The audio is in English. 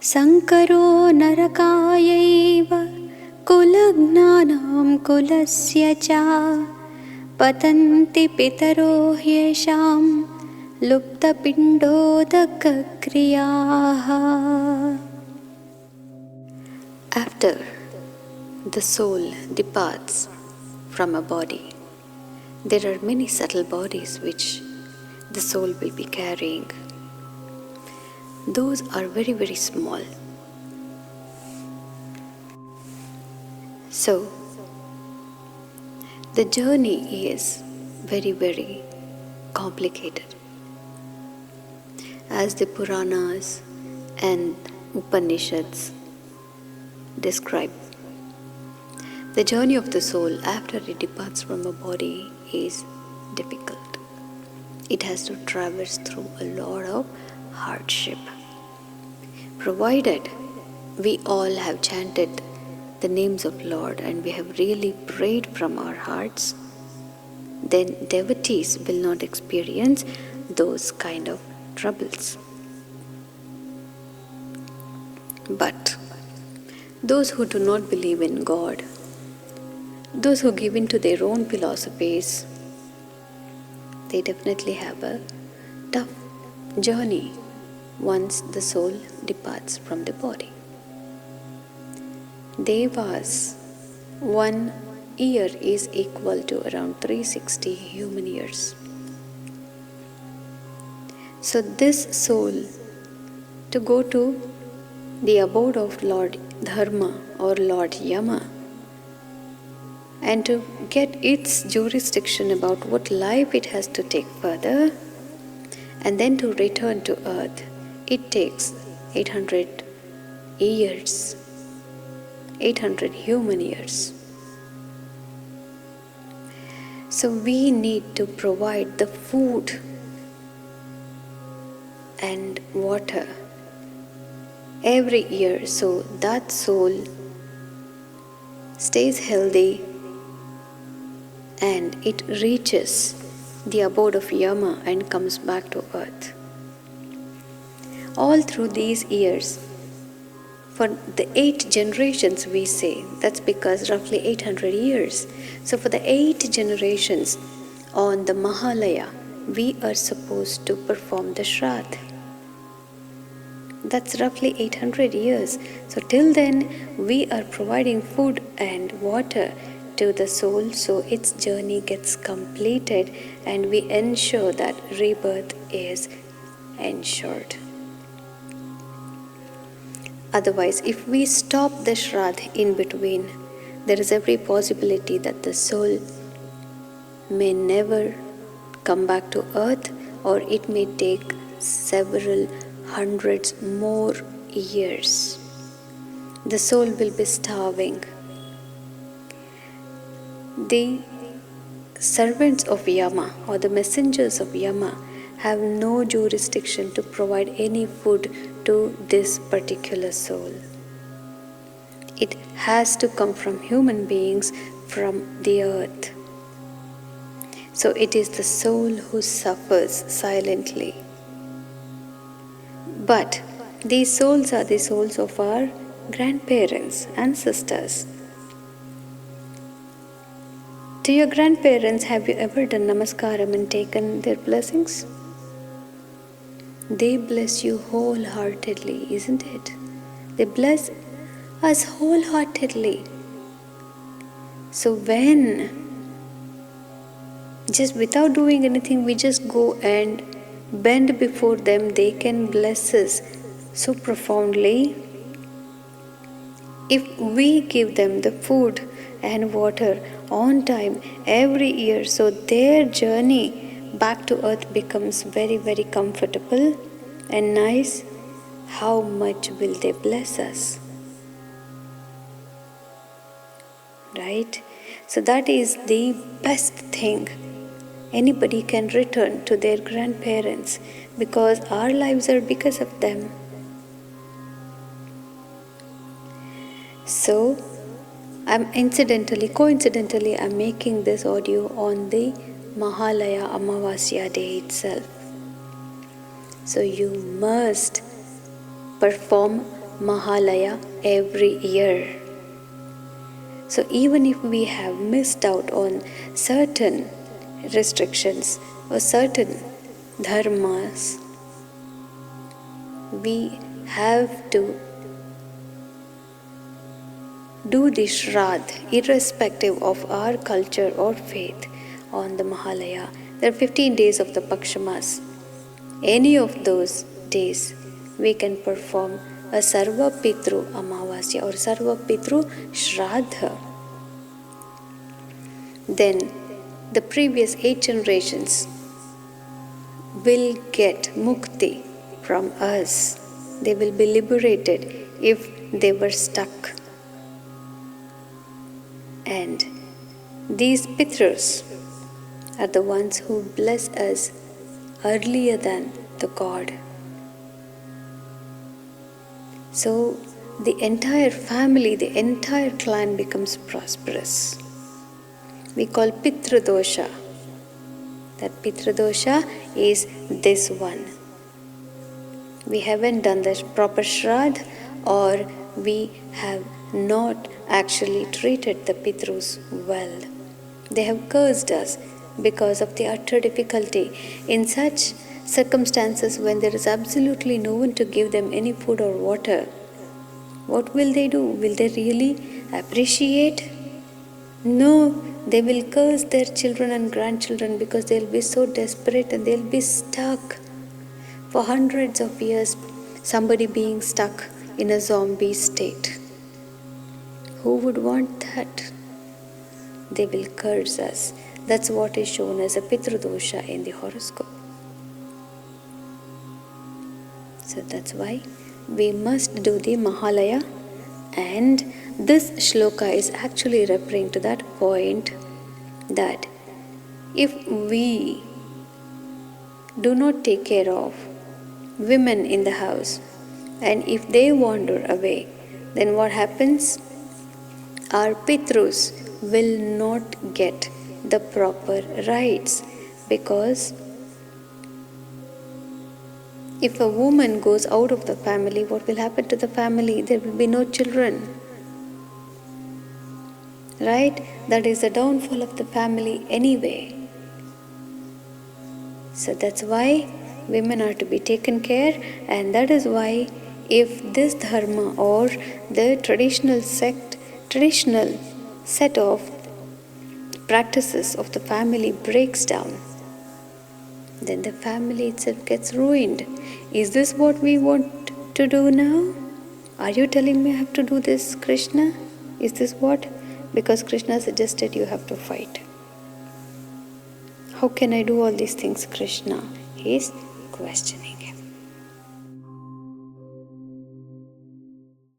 Sankaro narakayaiva kulagnaanam kulasya cha patanti pitaro hyesham lupta pindodaka kriyaha. After the soul departs from a body, there are many subtle bodies which the soul will be carrying. Those are very, very small. So, the journey is very, very complicated. As the Puranas and Upanishads describe, the journey of the soul after it departs from a body is difficult. It has to traverse through a lot of hardship. Provided we all have chanted the names of Lord and we have really prayed from our hearts, then devotees will not experience those kind of troubles. But those who do not believe in God, those who give in to their own philosophies, they definitely have a tough journey once the soul departs from the body. Devas, 1 year is equal to around 360 human years. So this soul, to go to the abode of Lord Dharma or Lord Yama, and to get its jurisdiction about what life it has to take further, and then to return to earth, it takes 800 years, 800 human years. So we need to provide the food and water every year so that soul stays healthy and it reaches the abode of Yama and comes back to earth. All through these years, for the 8 generations we say, that's because roughly 800 years. So for the 8 generations on the Mahalaya, we are supposed to perform the Shraddha. That's roughly 800 years. So till then, we are providing food and water to the soul so its journey gets completed and we ensure that rebirth is ensured. Otherwise, if we stop the Shraddha in between, there is every possibility that the soul may never come back to earth, or it may take several hundreds more years. The soul will be starving. The servants of Yama or the messengers of Yama have no jurisdiction to provide any food to this particular soul. It has to come from human beings from the earth. So it is the soul who suffers silently. But these souls are the souls of our grandparents, ancestors. To your grandparents, have you ever done namaskaram and taken their blessings? They bless you wholeheartedly, isn't it? They bless us wholeheartedly. So when, just without doing anything, we just go and bend before them, they can bless us so profoundly. If we give them the food and water on time every year, so their journey back to earth becomes very, very comfortable and nice, how much will they bless us? Right? So that is the best thing. Anybody can return to their grandparents because our lives are because of them. So, coincidentally, I'm making this audio on the Mahalaya Amavasya day itself. So you must perform Mahalaya every year. So even if we have missed out on certain restrictions or certain dharmas, we have to do the Shraddh irrespective of our culture or faith on the Mahalaya. There are 15 days of the Pakshamas. Any of those days we can perform a Sarva Pitru Amavasya or Sarva Pitru Shraddha. Then the previous 8 generations will get mukti from us. They will be liberated if they were stuck. And these Pitrus are the ones who bless us earlier than the God. So the entire family, the entire clan becomes prosperous. We call Pitra Dosha. That Pitra Dosha is this one. We haven't done the proper Shraddh, or we have not actually treated the Pitrus well. They have cursed us because of the utter difficulty. In such circumstances, when there is absolutely no one to give them any food or water, what will they do? Will they really appreciate? No, they will curse their children and grandchildren because they'll be so desperate and they'll be stuck for hundreds of years, somebody being stuck in a zombie state. Who would want that? They will curse us. That's what is shown as a Pitradosha in the horoscope. So that's why we must do the Mahalaya, and this shloka is actually referring to that point that if we do not take care of women in the house and if they wander away, then what happens? Our Pitrus will not get the proper rights, because if a woman goes out of the family, what will happen to the family? There will be no children. Right? That is the downfall of the family anyway. So that's why women are to be taken care, and that is why if this dharma or the traditional set of practices of the family breaks down, then the family itself gets ruined. Is this what we want to do now? Are you telling me I have to do this, Krishna? Is this what? Because Krishna suggested you have to fight. How can I do all these things, Krishna? He is questioning him.